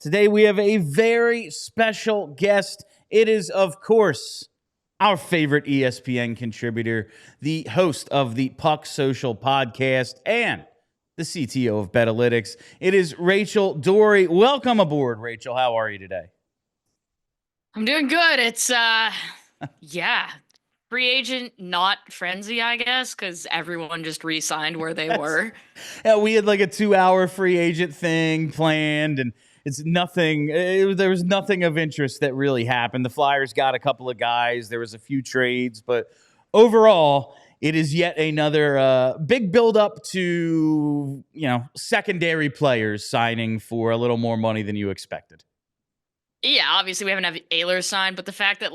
Today we have a very special guest. It is, of course, our favorite ESPN contributor, the host of the Puck Social podcast, and the CTO of Betalytics. It is Rachel Doerrie. Welcome aboard, Rachel. How are you today? I'm doing good. It's, free agent not frenzy, I guess, because everyone just re-signed where they were. Yeah, we had like a 2-hour free agent thing planned, and it's nothing. There was nothing of interest that really happened. The Flyers got a couple of guys. There was a few trades, but overall, it is yet another big build-up to, secondary players signing for a little more money than you expected. Yeah, obviously we haven't had Ehlers signed, but the fact that,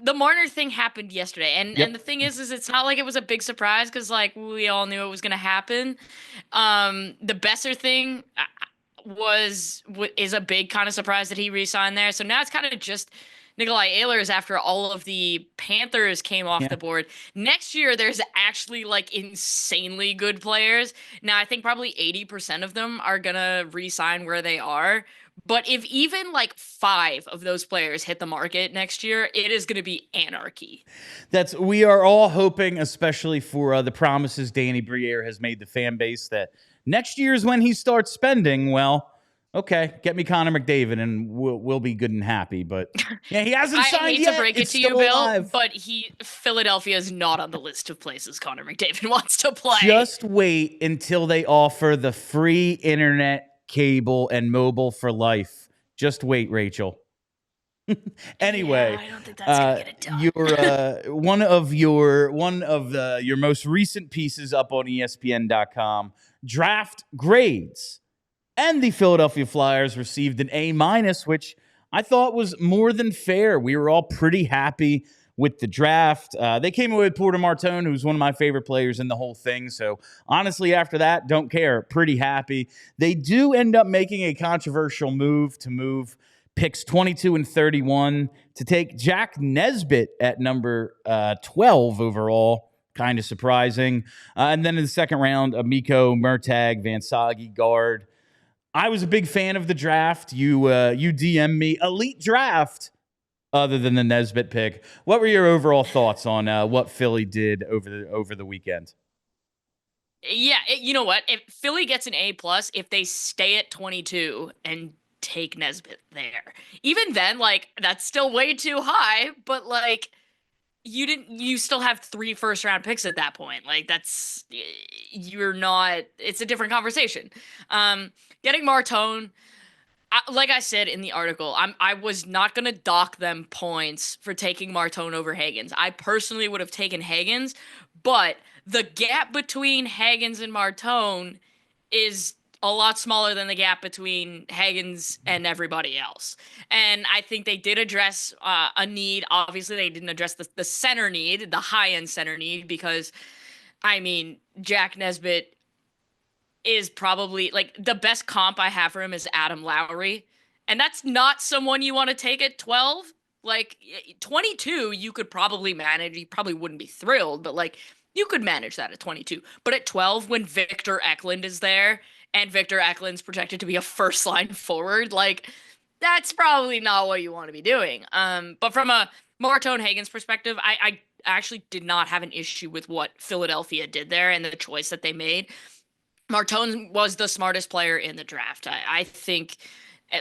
the Marner thing happened yesterday, and the thing is it's not like it was a big surprise because, we all knew it was going to happen. The Besser thing is a big kind of surprise that he re-signed there. So now it's kind of just Nikolai Ehlers after all of the Panthers came off the board. Next year, there's actually insanely good players. Now, I think probably 80% of them are going to re-sign where they are. But if even 5 of those players hit the market next year, it is going to be anarchy. We are all hoping, especially for the promises Danny Briere has made the fan base, that next year is when he starts spending. Well, okay, get me Connor McDavid and we'll be good and happy. But yeah, he hasn't signed yet. I hate to break it to you, Bill, but Philadelphia is not on the list of places Connor McDavid wants to play. Just wait until they offer the free internet, cable, and mobile for life. Just wait, Rachel. Anyway, I don't think that's gonna get it done. one of your most recent pieces up on ESPN.com, Draft Grades, and the Philadelphia Flyers received an A-, which I thought was more than fair. We were all pretty happy with the draft. They came away with Porter Martone, who's one of my favorite players in the whole thing. So honestly, after that, don't care. Pretty happy. They do end up making a controversial move to move picks 22 and 31 to take Jack Nesbitt at number 12 overall. Kind of surprising. And then in the second round, Mikko Murtag, Vansagi guard. I was a big fan of the draft. You DM me elite draft. Other than the Nesbitt pick, what were your overall thoughts on what Philly did over the weekend? Yeah, you know what? If Philly gets an A+, if they stay at 22 and take Nesbitt there, even then, that's still way too high. But you still have 3 first-round picks at that point. It's a different conversation. Getting Martone. Like I said in the article, I was not going to dock them points for taking Martone over Hagens. I personally would have taken Hagens, but the gap between Hagens and Martone is a lot smaller than the gap between Hagens and everybody else. And I think they did address a need. Obviously, they didn't address the center need, the high-end center need, because, Jack Nesbitt is probably the best comp I have for him is Adam Lowry. And that's not someone you want to take at 12. 22, you could probably manage. You probably wouldn't be thrilled, but you could manage that at 22. But at 12, when Victor Eklund is there and Victor Eklund's projected to be a first line forward, that's probably not what you want to be doing. But from a Martone Hagens perspective, I actually did not have an issue with what Philadelphia did there and the choice that they made. Martone was the smartest player in the draft. I think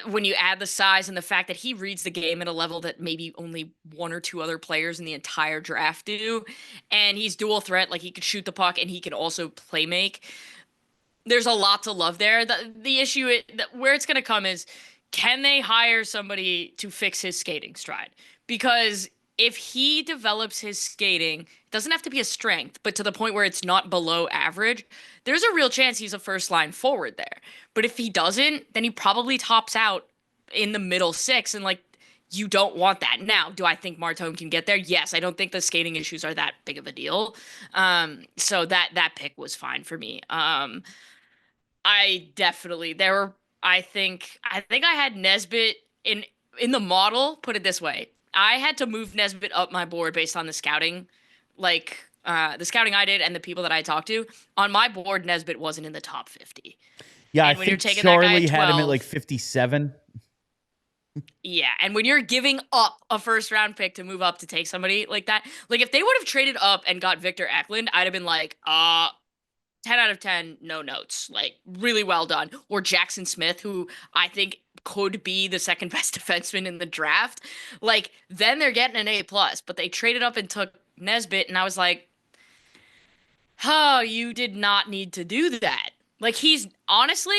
when you add the size and the fact that he reads the game at a level that maybe only 1 or 2 other players in the entire draft do, and he's dual threat, he could shoot the puck and he can also play make. There's a lot to love there. The issue where it's going to come is, can they hire somebody to fix his skating stride? Because if he develops his skating, it doesn't have to be a strength, but to the point where it's not below average, there's a real chance he's a first-line forward there. But if he doesn't, then he probably tops out in the middle 6, and, you don't want that. Now, do I think Martone can get there? Yes, I don't think the skating issues are that big of a deal. So that pick was fine for me. I think I had Nesbitt in the model, put it this way. I had to move Nesbitt up my board based on the scouting, the scouting I did and the people that I talked to. On my board, Nesbitt wasn't in the top 50. Yeah, I And when you're think taking that guy Charlie at had him at 12, like 57. yeah, and when you're giving up a first round pick to move up to take somebody like that, like if they would have traded up and got Victor Eklund, I'd have been like, 10 out of 10, no notes. Like, really well done. Or Jackson Smith, who I think could be the second best defenseman in the draft. Like, then they're getting an A plus. But they traded up and took Nesbitt, and I was like, oh, you did not need to do that. Like, he's honestly,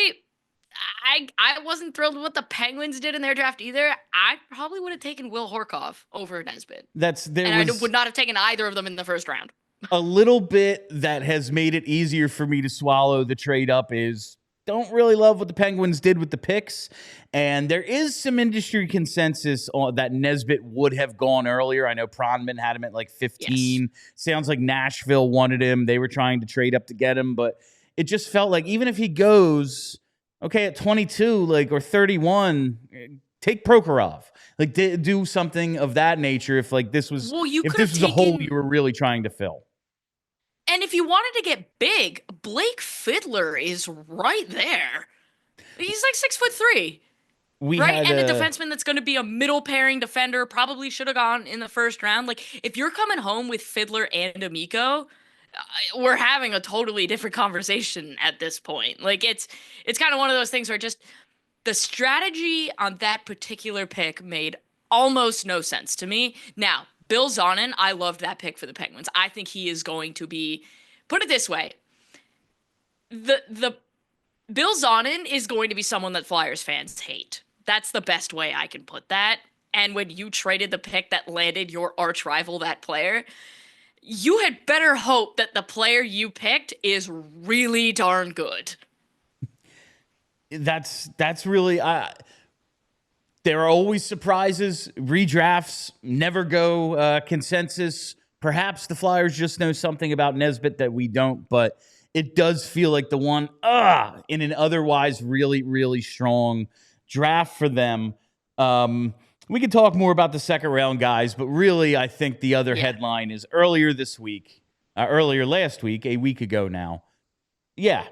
I wasn't thrilled with what the Penguins did in their draft either. I probably would have taken Will Horkoff over Nesbitt. I would not have taken either of them in the first round. A little bit that has made it easier for me to swallow the trade up is don't really love what the Penguins did with the picks. And there is some industry consensus on that Nesbitt would have gone earlier. I know Pronman had him at like 15. Yes. Sounds like Nashville wanted him. They were trying to trade up to get him, but it just felt like even if he goes, okay, at 22, like, or 31, take Prokhorov. Like, do something of that nature if like this was a hole you were really trying to fill. And if you wanted to get big, Blake Fiddler is right there. He's like 6'3", right? And a defenseman that's going to be a middle pairing defender, probably should have gone in the first round. Like, if you're coming home with Fiddler and Amico, we're having a totally different conversation at this point. Like, it's kind of one of those things where just the strategy on that particular pick made almost no sense to me. Now, Bill Zonin, I loved that pick for the Penguins. I think he is going to be, put it this way, the Bill Zonin is going to be someone that Flyers fans hate. That's the best way I can put that. And when you traded the pick that landed your arch rival, that player, you had better hope that the player you picked is really darn good. That's really there are always surprises. Redrafts never go consensus. Perhaps the Flyers just know something about Nesbitt that we don't, but it does feel like the one in an otherwise really, really strong draft for them. We could talk more about the second round guys, but really I think the other headline is earlier last week, a week ago now. Yeah,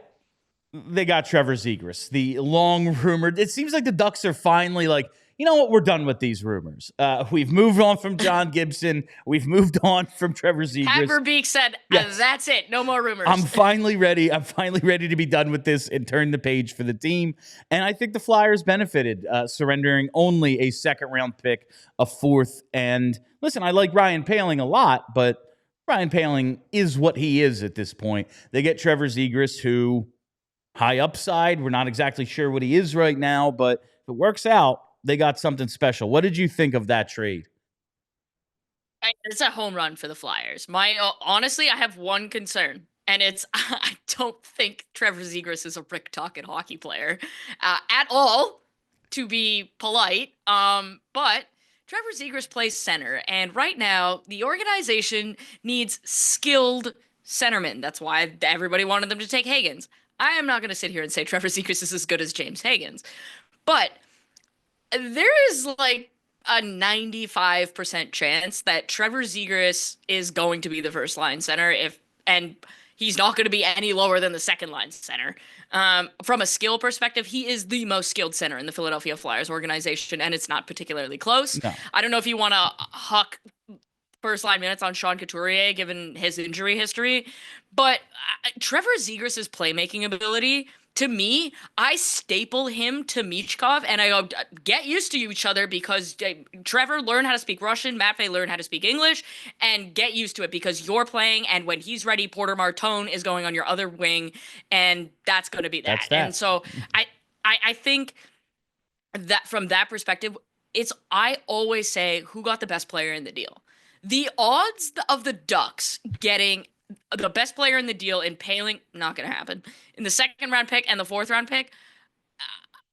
they got Trevor Zegras, the long rumored. It seems like the Ducks are finally like, you know what? We're done with these rumors. We've moved on from John Gibson. We've moved on from Trevor Zegras. Pat Verbeek said, that's it. No more rumors. I'm finally ready. I'm finally ready to be done with this and turn the page for the team. And I think the Flyers benefited, surrendering only a second-round pick, a fourth. And listen, I like Ryan Poehling a lot, but Ryan Poehling is what he is at this point. They get Trevor Zegras, who high upside. We're not exactly sure what he is right now, but if it works out, they got something special. What did you think of that trade? It's a home run for the Flyers. Honestly, I have one concern, and it's I don't think Trevor Zegras is a Rick Tocchet hockey player at all, to be polite. But Trevor Zegras plays center, and right now the organization needs skilled centermen. That's why everybody wanted them to take Higgins. I am not going to sit here and say Trevor Zegras is as good as James Higgins, but there is like a 95% chance that Trevor Zegras is going to be the first line center and he's not going to be any lower than the second line center. From a skill perspective, he is the most skilled center in the Philadelphia Flyers organization, and it's not particularly close. No. I don't know if you want to huck first line minutes on Sean Couturier given his injury history, but Trevor Zegras' playmaking ability, to me, I staple him to Michkov, and I go, get used to each other because Trevor learned how to speak Russian, Matvey learned how to speak English, and get used to it because you're playing, and when he's ready, Porter Martone is going on your other wing, and that's going to be that. And so I think that from that perspective, I always say, who got the best player in the deal? The odds of the Ducks getting the best player in the deal in Poehling, not going to happen. In the second round pick and the fourth round pick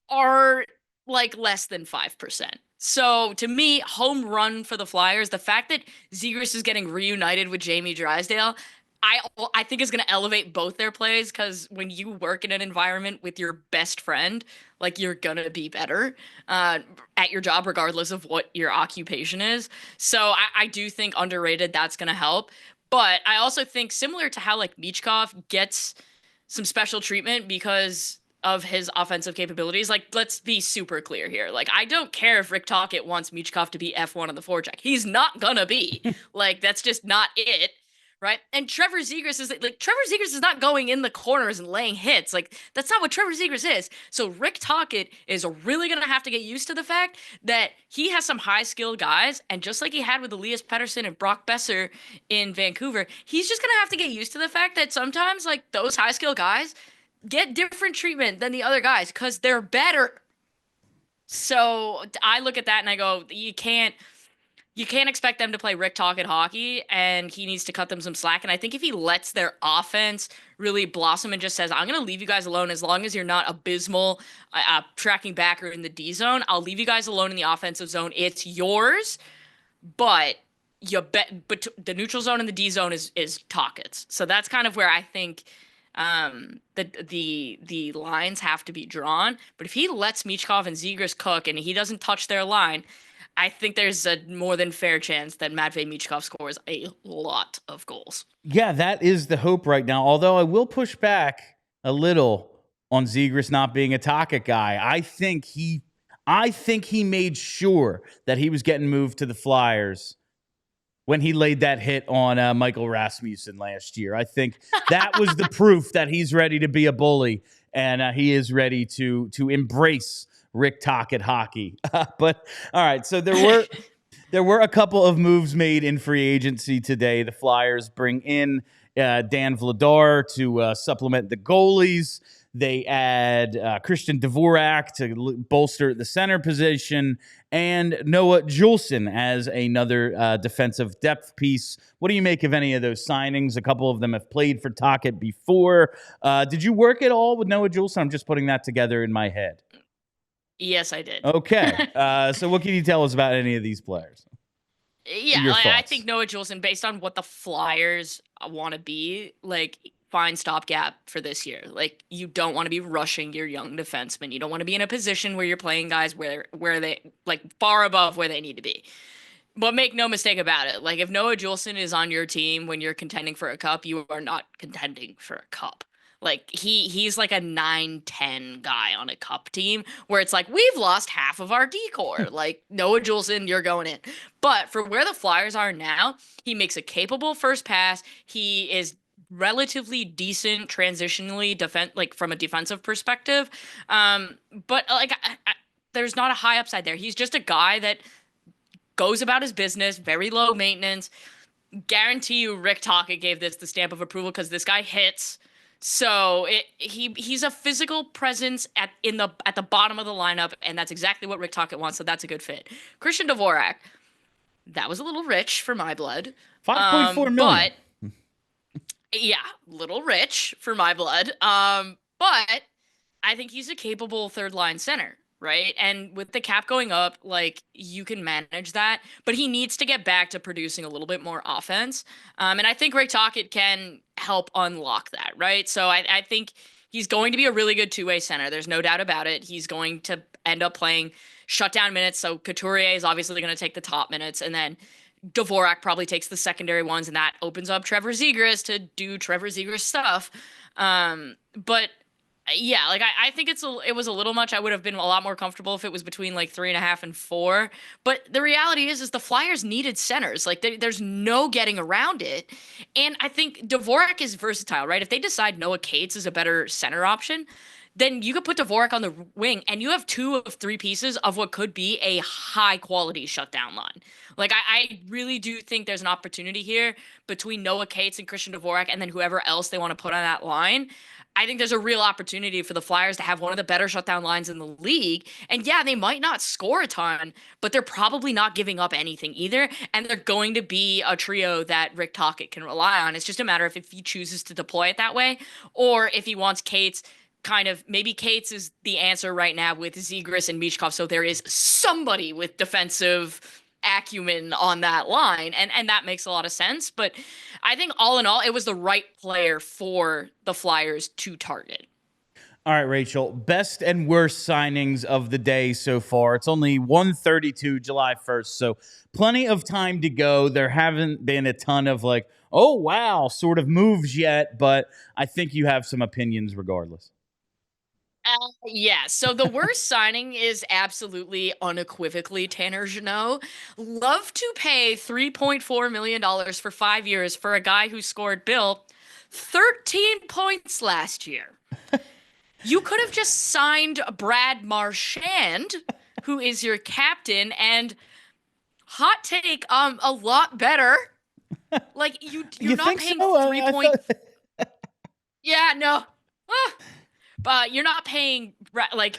are like less than 5%. So to me, home run for the Flyers. The fact that Zegras is getting reunited with Jamie Drysdale, I think is going to elevate both their plays, because when you work in an environment with your best friend, like, you're going to be better at your job regardless of what your occupation is. So I do think underrated, that's going to help. But I also think similar to how like Michkov gets some special treatment because of his offensive capabilities. Like, let's be super clear here. Like, I don't care if Rick Tocchet wants Michkov to be F1 on the forecheck. He's not gonna be. Like, that's just not it. Right. And Trevor Zegras is not going in the corners and laying hits. Like, that's not what Trevor Zegras is. So Rick Tocchet is really going to have to get used to the fact that he has some high skilled guys. And just like he had with Elias Pettersson and Brock Besser in Vancouver, he's just going to have to get used to the fact that sometimes, like, those high skilled guys get different treatment than the other guys because they're better. So I look at that and I go, you can't expect them to play Rick Tocchet hockey, and he needs to cut them some slack. And I think if he lets their offense really blossom and just says, I'm going to leave you guys alone as long as you're not abysmal tracking back or in the D zone, I'll leave you guys alone in the offensive zone. It's yours, but the neutral zone and the D zone is Tocchet's. So that's kind of where I think the lines have to be drawn. But if he lets Michkov and Zegras cook and he doesn't touch their line, I think there's a more than fair chance that Matvei Michkov scores a lot of goals. Yeah, that is the hope right now. Although I will push back a little on Zegras not being a Tocchet guy. I think he made sure that he was getting moved to the Flyers when he laid that hit on Michael Rasmussen last year. I think that was the proof that he's ready to be a bully and he is ready to embrace Rick Tocchet hockey. But all right, so there were a couple of moves made in free agency today. The Flyers bring in Dan Vladar to supplement the goalies. They add Christian Dvorak to bolster the center position and Noah Juulsen as another defensive depth piece. What do you make of any of those signings? A couple of them have played for Tocchet before. Did you work at all with Noah Juulsen? I'm just putting that together in my head. Yes, I did. Okay. So what can you tell us about any of these players? Yeah, I think Noah Juulsen, based on what the Flyers want to be, like, fine stopgap for this year. Like, you don't want to be rushing your young defensemen. You don't want to be in a position where you're playing guys where they, like, far above where they need to be. But make no mistake about it. Like, if Noah Juulsen is on your team when you're contending for a cup, you are not contending for a cup. Like, he's like a 9-10 guy on a cup team where it's like, we've lost half of our decor. Like, Noah Juulsen, you're going in. But for where the Flyers are now, he makes a capable first pass. He is relatively decent transitionally like from a defensive perspective. But like, there's not a high upside there. He's just a guy that goes about his business, very low maintenance. Guarantee you Rick Tocchet gave this the stamp of approval because this guy hits. So he's a physical presence at the bottom of the lineup, and that's exactly what Rick Tocchet wants. So that's a good fit. Christian Dvorak, that was a little rich for my blood. 5.4 million. But yeah, little rich for my blood. But I think he's a capable third line center, right? And with the cap going up, like, you can manage that, but he needs to get back to producing a little bit more offense. And I think Rick Tocchet can help unlock that, right? So I think he's going to be a really good two-way center. There's no doubt about it. He's going to end up playing shutdown minutes. So Couturier is obviously going to take the top minutes, and then Dvorak probably takes the secondary ones, and that opens up Trevor Zegras to do Trevor Zegras stuff. But yeah, like, I think it was a little much. I would have been a lot more comfortable if it was between like 3.5 and 4. But the reality is the Flyers needed centers. Like, there's no getting around it. And I think Dvorak is versatile, right? If they decide Noah Cates is a better center option, then you could put Dvorak on the wing, and you have 2 of 3 pieces of what could be a high quality shutdown line. Like, I really do think there's an opportunity here between Noah Cates and Christian Dvorak, and then whoever else they want to put on that line. I think there's a real opportunity for the Flyers to have one of the better shutdown lines in the league. And yeah, they might not score a ton, but they're probably not giving up anything either. And they're going to be a trio that Rick Tocchet can rely on. It's just a matter of if he chooses to deploy it that way, or if he wants Cates maybe Cates is the answer right now with Zegras and Michkov. So there is somebody with defensive acumen on that line, and that makes a lot of sense. But I think all in all, it was the right player for the Flyers to target. All right, Rachel, best and worst signings of the day so far. It's only 1:32, July 1st, so plenty of time to go. There haven't been a ton of like, oh, wow, sort of moves yet, but I think you have some opinions regardless. Yeah, so the worst signing is absolutely unequivocally Tanner Jeannot. Love to pay $3.4 million for 5 years for a guy who scored Bill 13 points last year. You could have just signed Brad Marchand, who is your captain, and hot take, a lot better. Like you're You not think paying so? 3 point. Yeah, no. Ah. But you're not paying like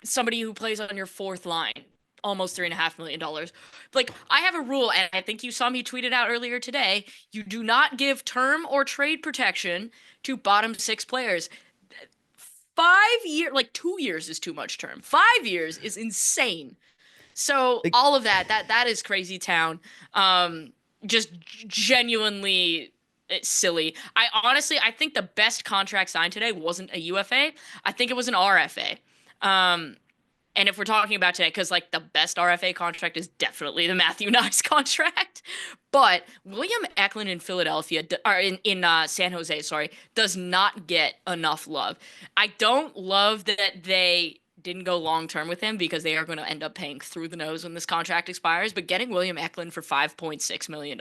somebody who plays on your fourth line almost $3.5 million. Like, I have a rule, and I think you saw me tweet it out earlier today. You do not give term or trade protection to bottom six players. 5 years, like 2 years is too much term. 5 years is insane. So Like, all of that is crazy town. Just genuinely silly. I think the best contract signed today wasn't a UFA. I think it was an RFA. And if we're talking about today, because like the best RFA contract is definitely the Matthew Knies contract, but William Eklund in Philadelphia, or in San Jose, sorry, does not get enough love. I don't love that they didn't go long term with him because they are going to end up paying through the nose when this contract expires. But getting William Eklund for $5.6 million,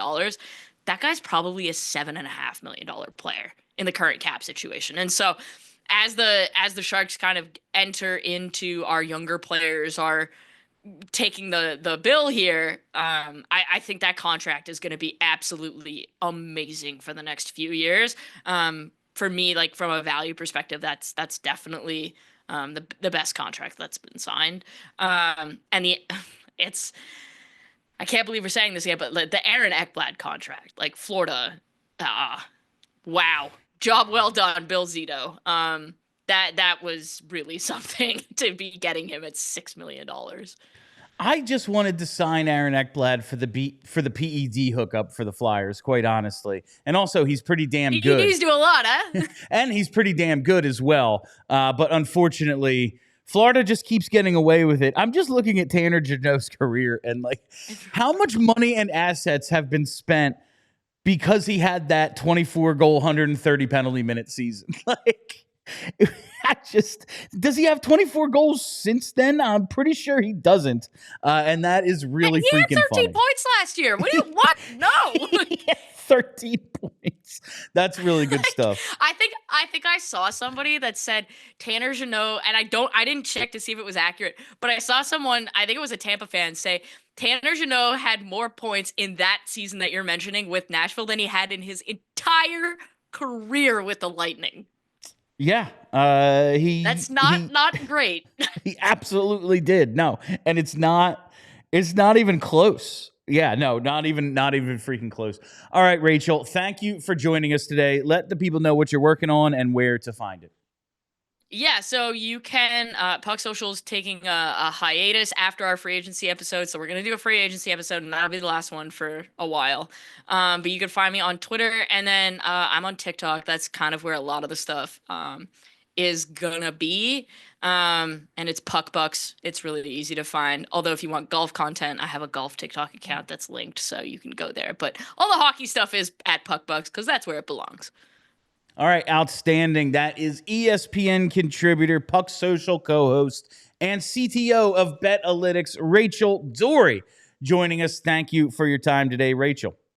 that guy's probably a $7.5 million player in the current cap situation. And so as the Sharks kind of enter into our younger players are taking the bill here, I think that contract is going to be absolutely amazing for the next few years. For me, like from a value perspective, that's definitely the best contract that's been signed. And it's I can't believe we're saying this yet, but the Aaron Ekblad contract, like Florida, wow, job well done, Bill Zito. That was really something to be getting him at $6 million. I just wanted to sign Aaron Ekblad for the PED hookup for the Flyers, quite honestly. And also, he's pretty damn good. He needs to do a lot, huh? And he's pretty damn good as well. But unfortunately, Florida just keeps getting away with it. I'm just looking at Tanner Jeannot's career and like how much money and assets have been spent because he had that 24-goal, 130 penalty minute season. Like, does he have 24 goals since then? I'm pretty sure he doesn't. And that is really he freaking had 13 funny. points last year. What? No. 13 points. That's really good stuff. I think I saw somebody that said Tanner Jeannot, and I didn't check to see if it was accurate, but I saw someone, I think it was a Tampa fan, say Tanner Jeannot had more points in that season that you're mentioning with Nashville than he had in his entire career with the Lightning. Yeah, that's not great. He absolutely did. No, and it's not even close. Yeah, no, not even freaking close. All right, Rachel, thank you for joining us today. Let the people know what you're working on and where to find it. Yeah, so you can, Puck Social's taking a hiatus after our free agency episode, so we're going to do a free agency episode, and that'll be the last one for a while. But you can find me on Twitter, and then I'm on TikTok. That's kind of where a lot of the stuff is going to be. And it's Puck Bucks. It's really easy to find. Although if you want golf content, I have a golf TikTok account that's linked, so you can go there. But all the hockey stuff is at Puck Bucks, because that's where it belongs. All right, outstanding. That is ESPN contributor, Puck Social co-host, and CTO of BetAlytics, Rachel Doerrie, joining us. Thank you for your time today, Rachel.